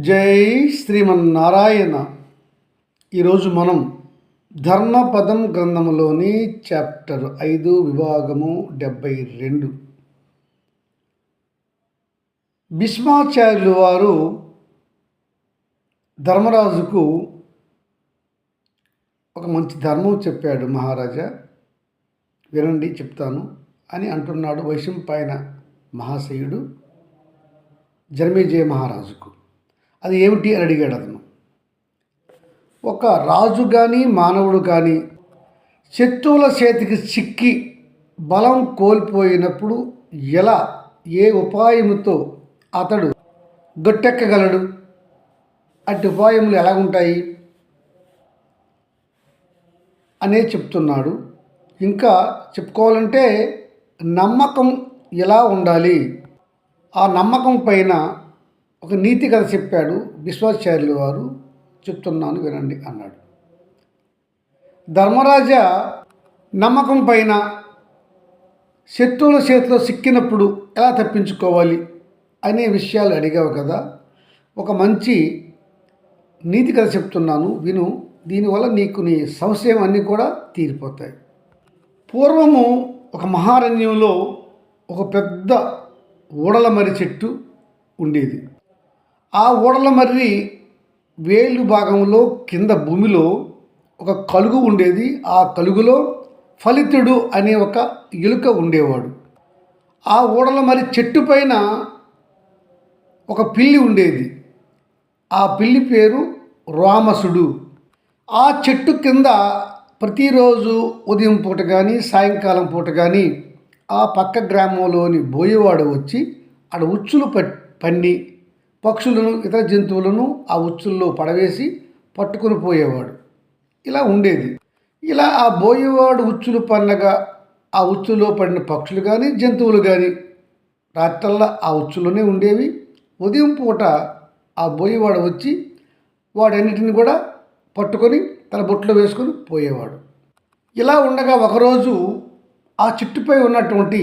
జై శ్రీమన్నారాయణ. ఈరోజు మనం ధర్మపదం గ్రంథములోని చాప్టర్ 5 విభాగము 72 భీష్మాచార్యులు వారు ధర్మరాజుకు ఒక మంచి ధర్మం చెప్పాడు. మహారాజా వినండి చెప్తాను అని అంటున్నాడు వైశంపాయన మహాశయుడు జనమేజయ మహారాజుకు. అది ఏమిటి అని అడిగాడు అతను. ఒక రాజు కానీ మానవుడు కానీ శత్రువుల చేతికి చిక్కి బలం కోల్పోయినప్పుడు ఏ ఉపాయముతో అతడు గట్టెక్కగలడు? అట్టి ఉపాయములు ఎలా ఉంటాయి అనే చెప్తున్నాడు. ఇంకా చెప్పుకోవాలంటే నమ్మకం ఎలా ఉండాలి, ఆ నమ్మకం పైన ఒక నీతి కథ చెప్పాడు భీష్మాచార్యులు వారు. చెప్తున్నాను వినండి అన్నాడు. ధర్మరాజా, నమ్మకం పైన శత్రువుల చేతిలో సిక్కినప్పుడు ఎలా తప్పించుకోవాలి అనే విషయాలు అడిగావు కదా. ఒక మంచి నీతి కథ చెప్తున్నాను విను. దీనివల్ల నీకు నీ సంశయం అన్నీ కూడా తీరిపోతాయి. పూర్వము ఒక మహారణ్యంలో ఒక పెద్ద ఊడలమర్రి చెట్టు ఉండేది. ఆ ఊడలమర్రి వేలు భాగంలో కింద భూమిలో ఒక కలుగు ఉండేది. ఆ కలుగులో ఫలితుడు అనే ఒక ఎలుక ఉండేవాడు. ఆ ఊడలమర్రి చెట్టు పైన ఒక పిల్లి ఉండేది. ఆ పిల్లి పేరు రామసుడు. ఆ చెట్టు కింద ప్రతిరోజు ఉదయం పూట కానీ సాయంకాలం పూట కానీ ఆ పక్క గ్రామంలోని బోయేవాడు వచ్చి ఆడ ఉచ్చులు పన్ని పక్షులను ఇతర జంతువులను ఆ ఉచ్చుల్లో పడవేసి పట్టుకొని పోయేవాడు. ఇలా ఉండేది. ఇలా ఆ బోయేవాడు ఉచ్చులు పన్నగా ఆ ఉచ్చులో పడిన పక్షులు కానీ జంతువులు కానీ రాత్రల్లా ఆ ఉచ్చులోనే ఉండేవి. ఉదయం పూట ఆ బోయేవాడు వచ్చి వాడన్నిటిని కూడా పట్టుకొని తన బొట్లో వేసుకొని పోయేవాడు. ఇలా ఉండగా ఒకరోజు ఆ చెట్టుపై ఉన్నటువంటి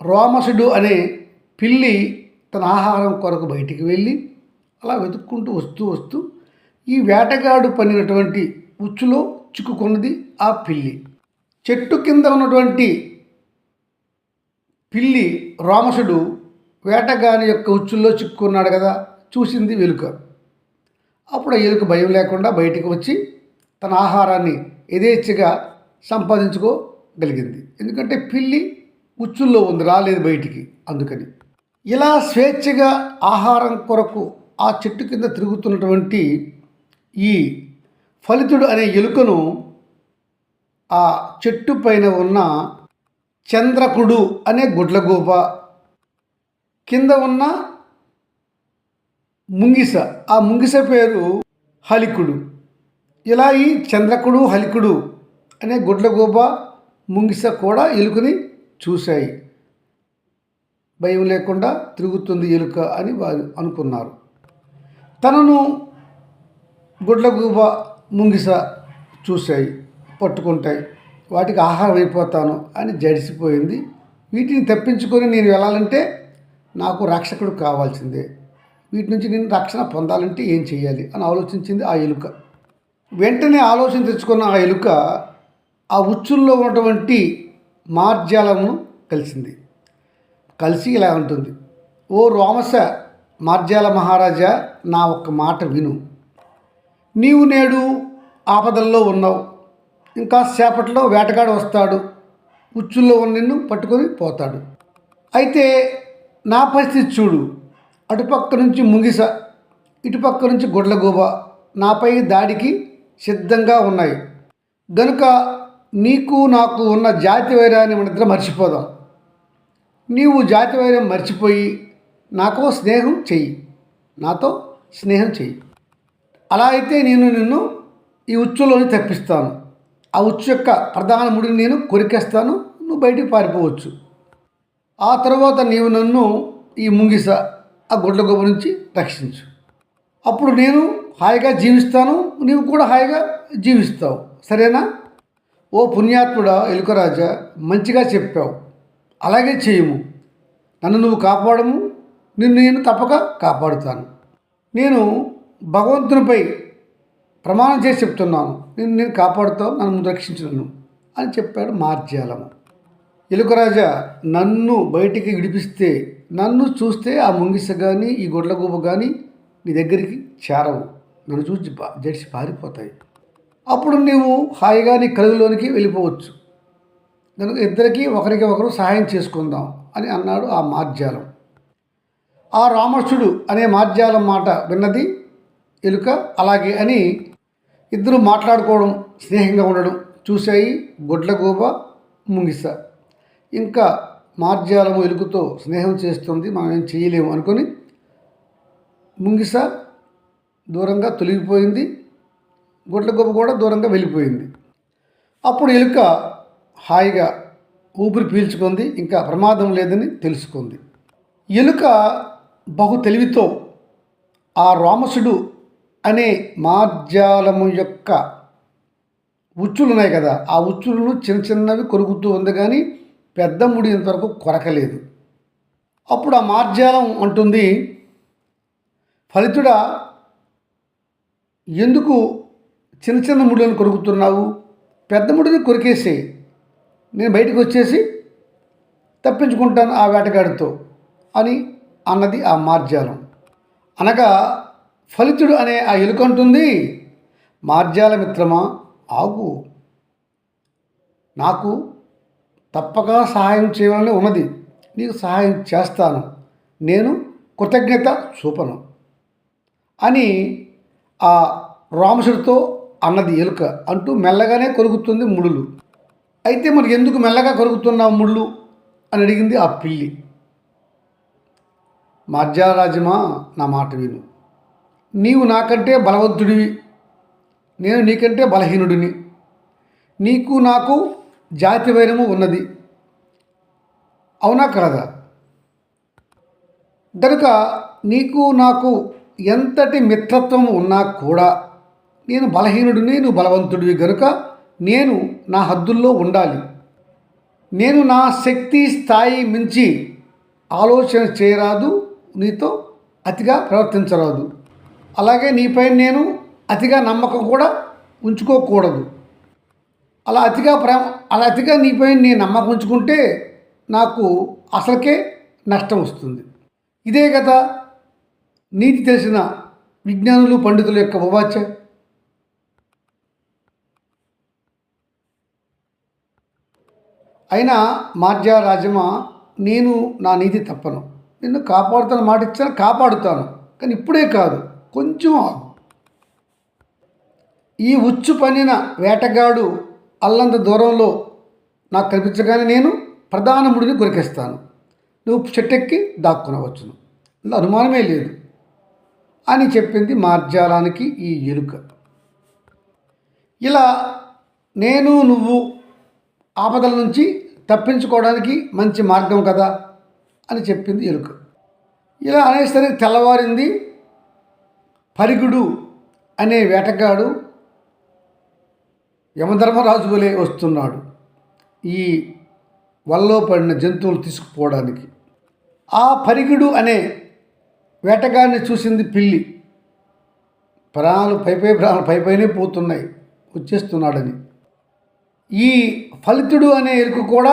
రామసుడు అనే పిల్లి తన ఆహారం కొరకు బయటికి వెళ్ళి అలా వెతుక్కుంటూ వస్తూ ఈ వేటగాడు పన్నినటువంటి ఉచ్చులో చిక్కుకున్నది ఆ పిల్లి. చెట్టు కింద ఉన్నటువంటి పిల్లి రామసుడు వేటగాని యొక్క ఉచ్చుల్లో చిక్కుకున్నాడు కదా, చూసింది ఎలుక. అప్పుడు ఆ ఎలుక భయం లేకుండా బయటికి వచ్చి తన ఆహారాన్ని యథేచ్ఛగా సంపాదించుకోగలిగింది. ఎందుకంటే పిల్లి ఉచ్చుల్లో ఉంది, రాలేదు బయటికి. అందుకని ఇలా స్వేచ్ఛగా ఆహారం కొరకు ఆ చెట్టు కింద తిరుగుతున్నటువంటి ఈ ఫలితుడు అనే ఎలుకను ఆ చెట్టు పైన ఉన్న చంద్రకుడు అనే గుడ్లగూబ, కింద ఉన్న ముంగిస, ఆ ముంగిస పేరు హలికుడు. ఇలా ఈ చంద్రకుడు హలికుడు అనే గుడ్లగూబ ముంగిస కూడా ఎలుకని చూశాయి. భయం లేకుండా తిరుగుతుంది ఎలుక అని వారు అనుకున్నారు. తనను గుడ్లగూబ ముంగిస చూశాయి, పట్టుకుంటాయి, వాటికి ఆహారం అయిపోతాను అని జడిసిపోయింది. వీటిని తప్పించుకొని నేను వెళ్ళాలంటే నాకు రక్షకుడు కావాల్సిందే. వీటి నుంచి నేను రక్షణ పొందాలంటే ఏం చేయాలి అని ఆలోచించింది ఆ ఎలుక. వెంటనే ఆలోచన తెచ్చుకున్న ఆ ఎలుక ఆ ఉచ్చుల్లో ఉన్నటువంటి మార్జాలను కలిసి ఇలా ఉంటుంది. ఓ రామస మార్జాల మహారాజా, నా ఒక్క మాట విను. నీవు నేడు ఆపదల్లో ఉన్నావు. ఇంకా సేపట్లో వేటగాడు వస్తాడు, ఉచ్చుల్లో ఉన్న నిన్ను పట్టుకొని పోతాడు. అయితే నా పరిస్థితి చూడు. అటుపక్క నుంచి ముంగిస, ఇటుపక్క నుంచి గుడ్లగూబ నాపై దాడికి సిద్ధంగా ఉన్నాయి. గనుక నీకు నాకు ఉన్న జాతి వైరాన్ని మనిద్దరం మర్చిపోదాం. నీవు జాతి వైరం మర్చిపోయి నాతో స్నేహం చెయ్యి. అలా అయితే నేను నిన్ను ఈ ఉచ్చులోని తప్పిస్తాను. ఆ ఉచ్చు యొక్క ప్రధాన ముడిని నేను కొరికేస్తాను, నువ్వు బయటికి పారిపోవచ్చు. ఆ తర్వాత నీవు నన్ను ఈ ముంగిస, ఆ గుడ్లగూబ నుంచి రక్షించు. అప్పుడు నేను హాయిగా జీవిస్తాను, నీవు కూడా హాయిగా జీవిస్తావు. సరేనా? ఓ పుణ్యాత్ముడా ఎలుకరాజా, మంచిగా చెప్పావు. అలాగే చేయము. నన్ను నువ్వు కాపాడము, నిన్ను నేను తప్పక కాపాడుతాను. నేను భగవంతునిపై ప్రమాణం చేసి చెప్తున్నాను, నేను కాపాడుతావు, నన్ను రక్షించను అని చెప్పాడు మార్జాలము. ఎలుకరాజా, నన్ను బయటికి విడిపిస్తే, నన్ను చూస్తే ఆ ముంగిస కానీ ఈ గొడ్లగూబ కానీ నీ దగ్గరికి చేరవు, నన్ను చూసి జడిసి పారిపోతాయి. అప్పుడు నీవు హాయిగా నీ కలుగులోనికి వెళ్ళిపోవచ్చు. కనుక ఇద్దరికీ ఒకరికి ఒకరు సహాయం చేసుకుందాం అని అన్నాడు ఆ మార్జాలం. ఆ రామసుడు అనే మార్జాలం మాట విన్నది ఎలుక. అలాగే అని ఇద్దరు మాట్లాడుకోవడం, స్నేహంగా ఉండడం చూశాయి గొడ్లగూబ, ముంగిస. ఇంకా మార్జాలము ఎలుకతో స్నేహం చేస్తుంది, మనం ఏం చేయలేము అనుకొని ముంగిస దూరంగా తొలగిపోయింది, గొడ్లగూబ కూడా దూరంగా వెళ్ళిపోయింది. అప్పుడు ఎలుక హాయిగా ఊపిరి పీల్చుకుంది, ఇంకా ప్రమాదం లేదని తెలుసుకుంది. ఎలుక బహు తెలివితో ఆ రామసుడు అనే మార్జాలము యొక్క ఉచ్చులు ఉన్నాయి కదా, ఆ ఉచ్చులను చిన్న చిన్నవి కొరుకుతూ ఉంది, కానీ పెద్ద ముడి ఇంతవరకు కొరకలేదు. అప్పుడు ఆ మార్జాలం అంటుంది, ఫలితుడా, ఎందుకు చిన్న చిన్న ముడులను కొరుకుతున్నావు? పెద్ద ముడిని కొరికేసి నేను బయటకు వచ్చేసి తప్పించుకుంటాను ఆ వేటగాడితో అని అన్నది ఆ మార్జాలం. అనగా ఫలితుడు అనే ఆ ఎలుక అంటుంది, మార్జాల మిత్రమా, ఆగు, నాకు తప్పక సహాయం చేయాలని ఉన్నది, నీకు సహాయం చేస్తాను, నేను కృతజ్ఞత చూపను అని ఆ రామసుడితో అన్నది ఎలుక. అంటూ మెల్లగానే కొరుకుతుంది ముడులు. అయితే మరి ఎందుకు మెల్లగా కొరుకుతున్నావు ముళ్ళు అని అడిగింది ఆ పిల్లి. మార్జారాజమా, నా మాట విను, నీవు నాకంటే బలవంతుడివి, నేను నీకంటే బలహీనుడిని, నీకు నాకు జాతి వైరము ఉన్నది, అవునా కాదా? కనుక నీకు నాకు ఎంతటి మిత్రత్వం ఉన్నా కూడా నేను బలహీనుడిని, నువ్వు బలవంతుడివి, కనుక నేను నా హద్దుల్లో ఉండాలి. నేను నా శక్తి స్థాయి మించి ఆలోచన చేయరాదు, నీతో అతిగా ప్రవర్తించరాదు. అలాగే నీపై నేను అతిగా నమ్మకం కూడా ఉంచుకోకూడదు. అలా అతిగా నీపై నేను నమ్మకం ఉంచుకుంటే నాకు అసలుకే నష్టం వస్తుంది. ఇదే కదా నీతి తెలిసిన విజ్ఞానులు, పండితుల యొక్క ఉవాచ. అయినా మార్జారాజమా, నేను నా నీతి తప్పను, నిన్ను కాపాడుతాను, మాట ఇచ్చాను, కాపాడుతాను, కానీ ఇప్పుడే కాదు, కొంచెం ఆగు. ఈ ఉచ్చు పన్నిన వేటగాడు అల్లంత దూరంలో నాకు కనిపించగానే నేను ప్రధాన ముడిని కొరికేస్తాను, నువ్వు చెట్టెక్కి దాక్కునవచ్చును, ఇందులో అనుమానమే లేదు అని చెప్పింది మార్జాలానికి ఈ ఎలుక. ఇలా నేను నువ్వు ఆపదల నుంచి తప్పించుకోవడానికి మంచి మార్గం కదా అని చెప్పింది ఎలుక. ఇలా అనేసరికి తెల్లవారింది. పరిగుడు అనే వేటగాడు యమధర్మరాజు వలె వస్తున్నాడు ఈ వలలో పడిన జంతువులు తీసుకుపోవడానికి. ఆ పరిగుడు అనే వేటగాడిని చూసింది పిల్లి. ప్రాణాలు పైపైనే పోతున్నాయి, వచ్చేస్తున్నాడని. ఈ ఫలితుడు అనే ఎలుక కూడా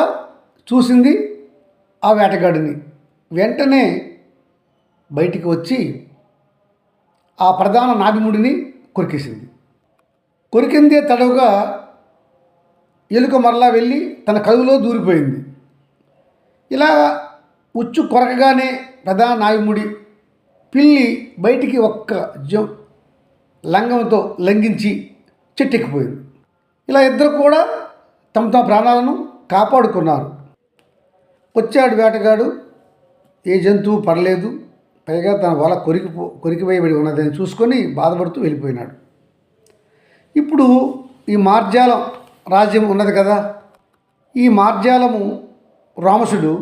చూసింది ఆ వేటగాడిని. వెంటనే బయటికి వచ్చి ఆ ప్రధాన నాభిముడిని కొరికేసింది. కొరికిందే తడవుగా ఎలుక మరలా వెళ్ళి తన కలుగులో దూరిపోయింది. ఇలా ఉచ్చు కొరకగానే ప్రధాన నాభిముడి పిల్లి బయటికి ఒక్క లంగంతో లంఘించి చెట్టెక్కిపోయింది. ఇలా ఇద్దరు కూడా తమ తమ ప్రాణాలను కాపాడుకున్నారు. వచ్చాడు వేటగాడు, ఏ జంతువు పడలేదు, పైగా తన వల కొరికివేయబడి ఉన్నదని చూసుకొని బాధపడుతూ వెళ్ళిపోయినాడు. ఇప్పుడు ఈ మార్జాలం రాజ్యం ఉన్నది కదా, ఈ మార్జాలము రామసుడు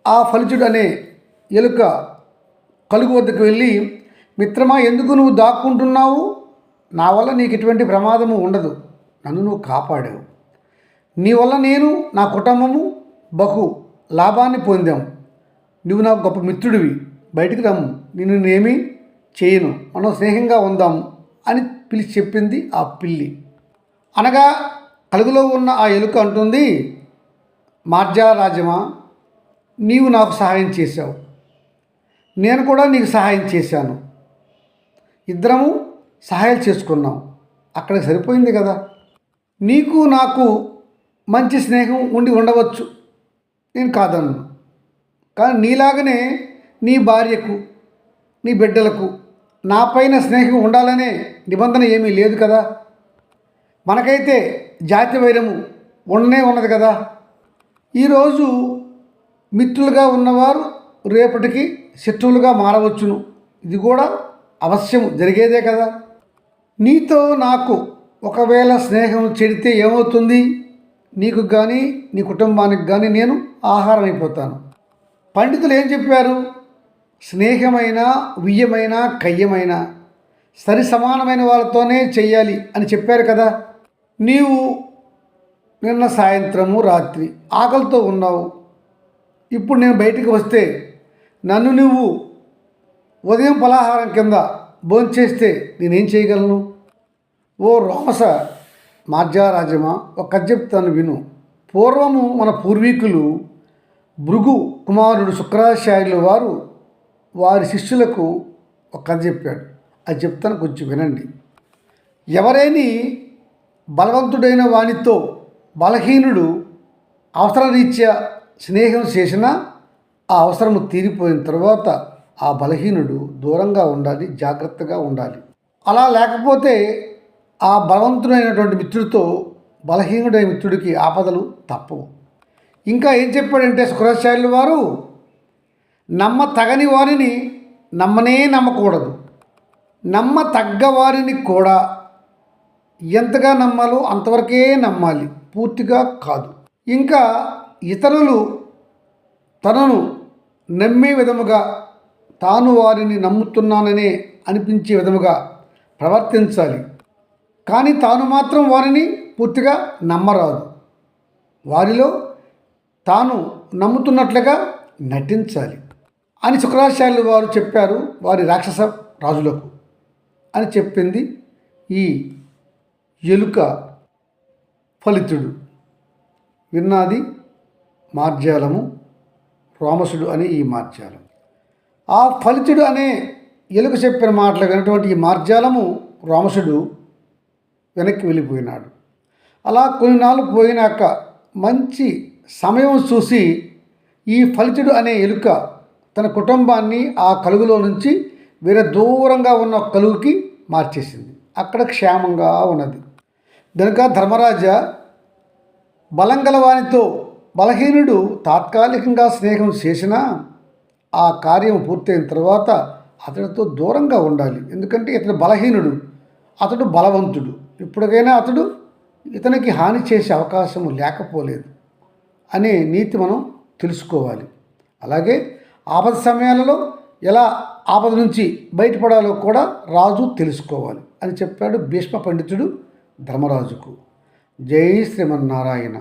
ఆ ఫలితుడు అనే ఎలుక కలుగు వద్దకు వెళ్ళి, మిత్రమా, ఎందుకు నువ్వు దాక్కుంటున్నావు? నా వల్ల నీకు ఎటువంటి ప్రమాదము ఉండదు, నన్ను నువ్వు కాపాడావు, నీ వల్ల నేను నా కుటుంబము బహు లాభాన్ని పొందాము, నువ్వు నాకు గొప్ప మిత్రుడివి, బయటికి రమ్ము, నేనేమీ చేయను, మనం స్నేహంగా ఉందాము అని పిలిచి చెప్పింది ఆ పిల్లి. అనగా కలుగులో ఉన్న ఆ ఎలుక అంటుంది, మార్జాల రాజ్యమా, నీవు నాకు సహాయం చేశావు, నేను కూడా నీకు సహాయం చేశాను, ఇద్దరము సహాయాలు చేసుకున్నాం, అక్కడికి సరిపోయింది కదా. నీకు నాకు మంచి స్నేహం ఉండి ఉండవచ్చు, నేను కాదన్ను. కానీ నీలాగనే నీ భార్యకు, నీ బిడ్డలకు నా పైన స్నేహం ఉండాలనే నిబంధన ఏమీ లేదు కదా. మనకైతే జాతి వైరము ఉండనే ఉన్నది కదా. ఈరోజు మిత్రులుగా ఉన్నవారు రేపటికి శత్రువులుగా మారవచ్చును, ఇది కూడా అవశ్యం జరిగేదే కదా. నీతో నాకు ఒకవేళ స్నేహం చెడితే ఏమవుతుంది? నీకు కానీ నీ కుటుంబానికి కానీ నేను ఆహారం అయిపోతాను. పండితులు ఏం చెప్పారు? స్నేహమైన, వియ్యమైన, కయ్యమైన సరి సమానమైన వాళ్ళతోనే చెయ్యాలి అని చెప్పారు కదా. నీవు నిన్న సాయంత్రము రాత్రి ఆకలితో ఉన్నావు, ఇప్పుడు నేను బయటికి వస్తే నన్ను నువ్వు ఉదయం పలహారం కింద భోంచేస్తే నేనేం చేయగలను? ఓ రోమస మార్జారాజ్యమా, ఒక కథ చెప్తాను విను. పూర్వము మన పూర్వీకులు భృగు కుమారుడు శుక్రాచార్యుల వారు వారి శిష్యులకు ఒక కథ చెప్పాడు. అది చెప్తాను, కొంచెం వినండి. ఎవరైనా బలవంతుడైన వానితో బలహీనుడు అవసరరీత్యా స్నేహం చేసినా ఆ అవసరము తీరిపోయిన తర్వాత ఆ బలహీనుడు దూరంగా ఉండాలి, జాగ్రత్తగా ఉండాలి. అలా లేకపోతే ఆ బలవంతుడైనటువంటి మిత్రుడితో బలహీనుడైన మిత్రుడికి ఆపదలు తప్పవు. ఇంకా ఏం చెప్పాడంటే శుక్రాచార్యుల వారు, నమ్మతగని వారిని నమ్మనే నమ్మకూడదు, నమ్మ తగ్గ వారిని కూడా ఎంతగా నమ్మాలో అంతవరకే నమ్మాలి, పూర్తిగా కాదు. ఇంకా ఇతరులు తనను నమ్మే విధముగా తాను వారిని నమ్ముతున్నాననే అనిపించే విధముగా ప్రవర్తించాలి, కానీ తాను మాత్రం వారిని పూర్తిగా నమ్మరాదు. వారిలో తాను నమ్ముతున్నట్లుగా నటించాలి అని శుక్రాచార్యులు వారు చెప్పారు వారి రాక్షస రాజులకు అని చెప్పింది ఈ ఎలుక ఫలితుడు. విన్నాది మార్జాలము, రోమసుడు అనే ఈ మార్జాలం. ఆ ఫలితుడు అనే ఎలుక చెప్పిన మాటలు వినటువంటి ఈ మార్జాలము రోమసుడు వెనక్కి వెళ్ళిపోయినాడు. అలా కొన్ని నాళ్ళు పోయినాక మంచి సమయం చూసి ఈ ఫలితుడు అనే ఎలుక తన కుటుంబాన్ని ఆ కలుగులో నుంచి వేరే దూరంగా ఉన్న కలుగుకి మార్చేసింది. అక్కడ క్షేమంగా ఉన్నది. కనుక ధర్మరాజా, బలం గలవానితో బలహీనుడు తాత్కాలికంగా స్నేహం చేసినా ఆ కార్యం పూర్తయిన తర్వాత అతడితో దూరంగా ఉండాలి. ఎందుకంటే ఇతడు బలహీనుడు, అతడు బలవంతుడు. ఇప్పటికైనా అతడు ఇతనికి హాని చేసే అవకాశం లేకపోలేదు అనే నీతి మనం తెలుసుకోవాలి. అలాగే ఆపద సమయాలలో ఎలా ఆపద నుంచి బయటపడాలో కూడా రాజు తెలుసుకోవాలి అని చెప్పాడు భీష్మ పండితుడు ధర్మరాజుకు. జై శ్రీమన్నారాయణ.